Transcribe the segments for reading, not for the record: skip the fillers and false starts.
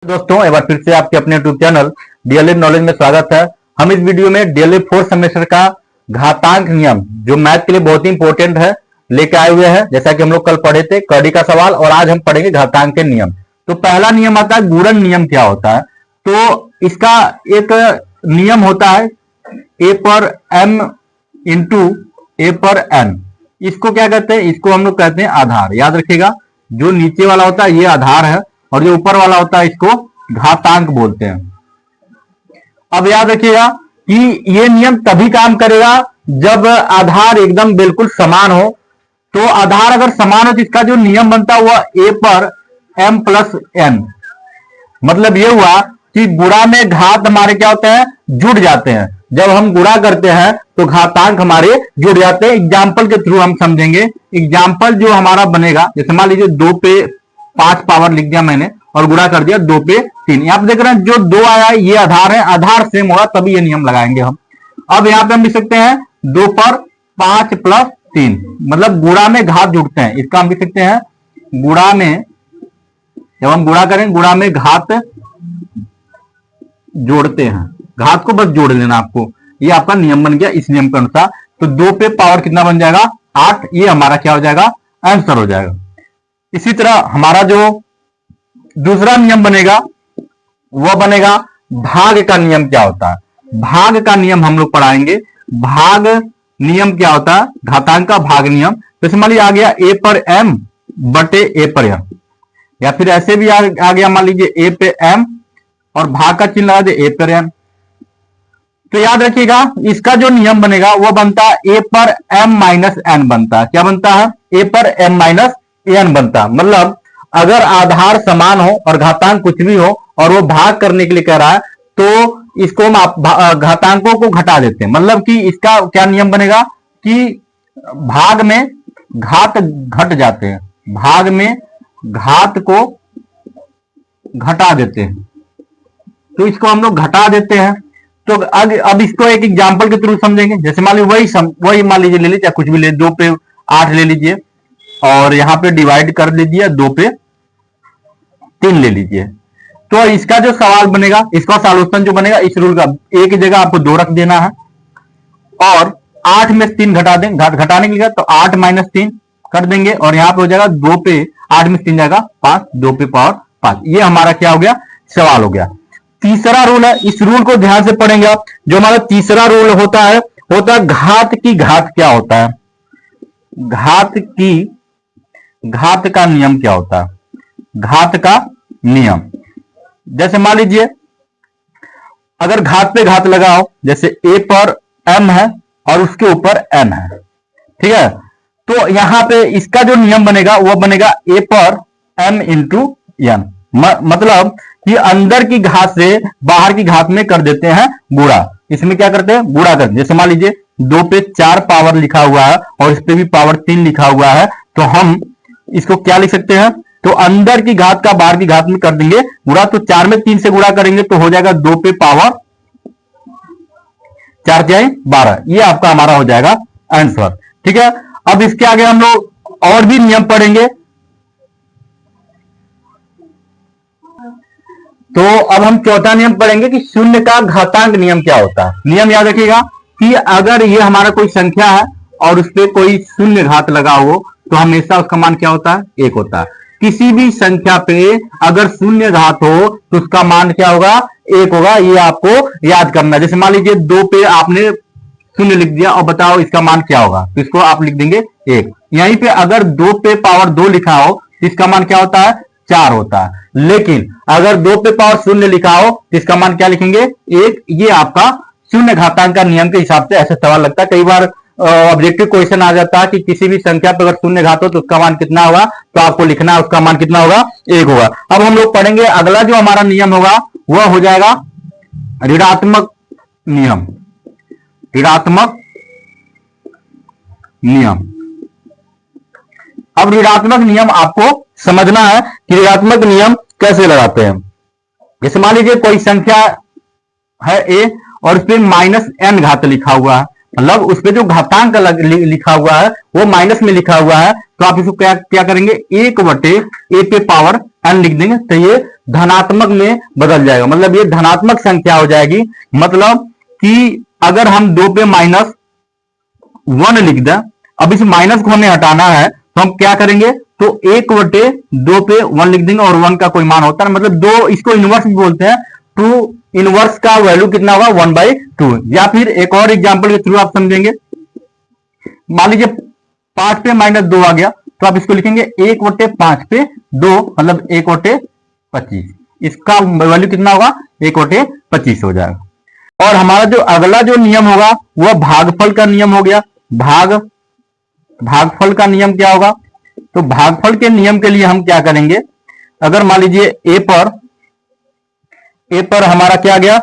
दोस्तों, एक बार फिर से आपके अपने यूट्यूब चैनल डीएलएड नॉलेज में स्वागत है। हम इस वीडियो में डीएलएड 4th सेमेस्टर का घातांक नियम जो मैथ के लिए बहुत ही इंपॉर्टेंट है लेके आए हुए हैं। जैसा कि हम लोग कल पढ़े थे कड़ी का सवाल, और आज हम पढ़ेंगे घातांक के नियम। तो पहला नियम आता है गुणन नियम। क्या होता है? तो इसका एक नियम होता है ए पर एम इंटू ए पर एन। इसको क्या कहते हैं? इसको हम लोग कहते हैं आधार। याद रखिएगा, जो नीचे वाला होता है ये आधार है और जो ऊपर वाला होता है इसको घातांक बोलते हैं। अब याद रखिएगा कि ये नियम तभी काम करेगा जब आधार एकदम बिल्कुल समान हो। तो आधार अगर समान हो तो इसका जो नियम बनता है वह ए पर एम प्लस एन। मतलब ये हुआ कि गुणा में घात हमारे क्या होते हैं? जुड़ जाते हैं। जब हम गुणा करते हैं तो घातांक हमारे जुड़ जाते हैं। एग्जाम्पल के थ्रू हम समझेंगे। एग्जाम्पल जो हमारा बनेगा, जैसे मान लीजिए 2 पे 5 पावर लिख दिया मैंने और गुणा कर दिया 2 पे 3। यहां पर देख रहे हैं जो 2 आया है ये आधार है, आधार सेम होगा तभी ये नियम लगाएंगे हम। अब यहां पे हम लिख सकते हैं 2 पर 5 प्लस 3, मतलब गुणा में घात जुड़ते हैं। इसका हम लिख सकते हैं गुणा में, जब हम गुणा करें गुणा में घात जोड़ते हैं। घात को बस जोड़ लेना आपको, ये आपका नियम बन गया इस नियम के अनुसार। तो 2 पे पावर कितना बन जाएगा? 8। ये हमारा क्या हो जाएगा? आंसर हो जाएगा। इसी तरह हमारा जो दूसरा नियम बनेगा वह बनेगा भाग का नियम। क्या होता है? भाग का नियम हम लोग पढ़ाएंगे। भाग नियम क्या होता है? घातांक का भाग नियम। तो मान लीजिए आ गया ए पर एम बटे ए पर एम, या फिर ऐसे भी आ गया मान लीजिए ए पे एम और भाग का चिन्ह लगा दे ए पर एम। तो याद रखिएगा इसका जो नियम बनेगा वह बनता है ए पर एम माइनस एन बनता है। क्या बनता है? ए पर एम माइनस एन बनता है। मतलब अगर आधार समान हो और घातांक कुछ भी हो और वो भाग करने के लिए कह रहा है तो इसको हम घातांकों को घटा देते हैं। मतलब कि इसका क्या नियम बनेगा कि भाग में घात घट जाते हैं, भाग में घात को घटा देते हैं। तो इसको हम लोग घटा देते हैं। तो अब इसको एक एग्जांपल के थ्रू समझेंगे। जैसे मान लीजिए वही मान लीजिए ले लीजिए, या कुछ भी ले, 2 पे 8 ले लीजिए और यहां पे डिवाइड कर लीजिए 2 पे 3 ले लीजिए। तो इसका जो सवाल बनेगा, इसका सॉल्यूशन जो बनेगा इस रूल का, एक जगह आपको 2 रख देना है और 8 में 3 घटा दें। घटाने के लिए तो 8 माइनस 3 कर देंगे और यहां पे हो जाएगा 2 पे 8 में 3 जाएगा 5, 2 पे पावर 5। ये हमारा क्या हो गया? सवाल हो गया। तीसरा रूल है, इस रूल को ध्यान से पढ़ेंगे आप। जो हमारा तीसरा रूल होता है घात की घात। क्या होता है? घात का नियम क्या होता है? घात का नियम, जैसे मान लीजिए अगर घात पे घात लगाओ, जैसे ए पर एम है और उसके ऊपर एन है, ठीक है? तो यहां पे इसका जो नियम बनेगा वह बनेगा ए पर एम इंटू एन। मतलब कि अंदर की घात से बाहर की घात में कर देते हैं गुणा। इसमें क्या करते हैं? गुणा करते हैं। जैसे मान लीजिए 2 पे 4 पावर लिखा हुआ है और इस पे भी पावर 3 लिखा हुआ है, तो हम इसको क्या लिख सकते हैं? तो अंदर की घात का बाहर की घात में कर देंगे गुणा। तो 4 में 3 से गुणा करेंगे तो हो जाएगा 2 पे पावर 4 जाए 12। ये आपका हमारा हो जाएगा आंसर, ठीक है? अब इसके आगे हम लोग और भी नियम पढ़ेंगे। तो अब हम चौथा नियम पढ़ेंगे कि शून्य का घातांक नियम क्या होता है। नियम याद रखिएगा कि अगर ये हमारा कोई संख्या है और उस पर कोई शून्य घात लगा हो तो हमेशा उसका मान क्या होता है? 1 होता है। किसी भी संख्या पे अगर शून्य घात हो तो उसका मान क्या होगा? 1 होगा। ये आपको याद करना है। जैसे मान लीजिए 2 पे आपने शून्य लिख दिया और बताओ इसका मान क्या होगा? तो इसको आप लिख देंगे 1। यहीं पे अगर 2 पे पावर 2 लिखा हो तो इसका मान क्या होता है? 4 होता है। लेकिन अगर 2 पे पावर 0 लिखा हो तो इसका मान क्या लिखेंगे? 1। ये आपका शून्य घातांक का नियम के हिसाब से ऐसे सवाल लगता है। कई बार ऑब्जेक्टिव क्वेश्चन आ जाता है कि किसी भी संख्या पर अगर शून्य घात हो तो उसका मान कितना होगा, तो आपको लिखना है उसका मान कितना होगा? 1 होगा। अब हम लोग पढ़ेंगे अगला जो हमारा नियम होगा वह हो जाएगा ऋणात्मक नियम। ऋणात्मक नियम। अब ऋणात्मक नियम आपको समझना है कि ऋणात्मक नियम कैसे लगाते हैं। जैसे मान लीजिए कोई संख्या है ए और उस पर माइनस एन घात लिखा हुआ है, मतलब उस पर जो घातांक लिखा हुआ है वो माइनस में लिखा हुआ है, तो आप इसको क्या करेंगे? 1 बटे ए पे पावर n लिख देंगे तो ये धनात्मक में बदल जाएगा, मतलब ये धनात्मक संख्या हो जाएगी। मतलब कि अगर हम 2 पे -1 लिख दें, अब इस माइनस को हमें हटाना है तो हम क्या करेंगे, तो 1/2 पे 1 लिख देंगे और 1 का कोई मान होता है, मतलब 2, इसको इनवर्स भी बोलते हैं। 2 इनवर्स का वैल्यू कितना होगा 1/2। या फिर एक और एग्जांपल के थ्रू आप समझेंगे, मान लीजिए 5 पे -2 आ गया तो आप इसको लिखेंगे 1/5 पे 2, मतलब 1/25। इसका वैल्यू कितना होगा 1/25 हो जाएगा। और हमारा जो अगला जो नियम होगा वह भागफल का नियम हो गया। भागफल का नियम क्या होगा, तो भागफल के नियम के लिए हम क्या करेंगे, अगर मान लीजिए ए पर हमारा क्या गया,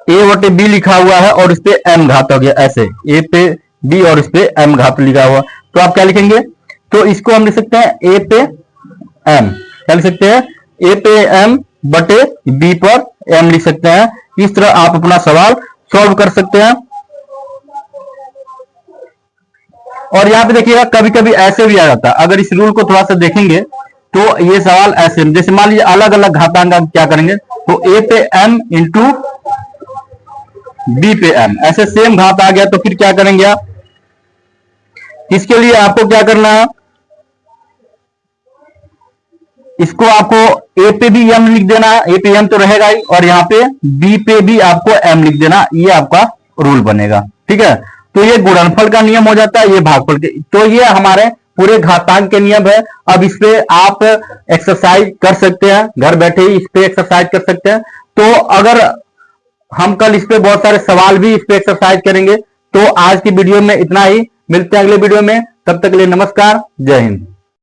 a/b लिखा हुआ है और इस पे m घात हो गया, ऐसे a पे b और इस पे m घात लिखा हुआ, तो आप क्या लिखेंगे, तो इसको हम लिख सकते हैं a पे m, क्या लिख सकते हैं a पे m बटे b पर m लिख सकते हैं। इस तरह आप अपना सवाल सॉल्व कर सकते हैं। और यहाँ पे देखिएगा कभी कभी ऐसे भी आ जाता है, अगर इस रूल को थोड़ा सा देखेंगे तो ये सवाल ऐसे, जैसे मान लीजिए अलग अलग घातांक आप क्या करेंगे, तो a पे m इंटू b पे m, ऐसे सेम घात आ गया तो फिर क्या करेंगे आप, इसके लिए आपको क्या करना है, इसको आपको a पे भी m लिख देना है, a पे m तो रहेगा ही, और यहाँ पे b पे भी आपको m लिख देना, ये आपका रूल बनेगा। ठीक है, तो ये गुणनफल का नियम हो जाता है, ये भागफल के, तो ये हमारे पूरे घातांक के नियम है। अब इस पे आप एक्सरसाइज कर सकते हैं, घर बैठे ही इस पे एक्सरसाइज कर सकते हैं। तो अगर हम कल इस पे बहुत सारे सवाल भी इस पे एक्सरसाइज करेंगे। तो आज की वीडियो में इतना ही, मिलते हैं अगले वीडियो में, तब तक के लिए नमस्कार, जय हिंद।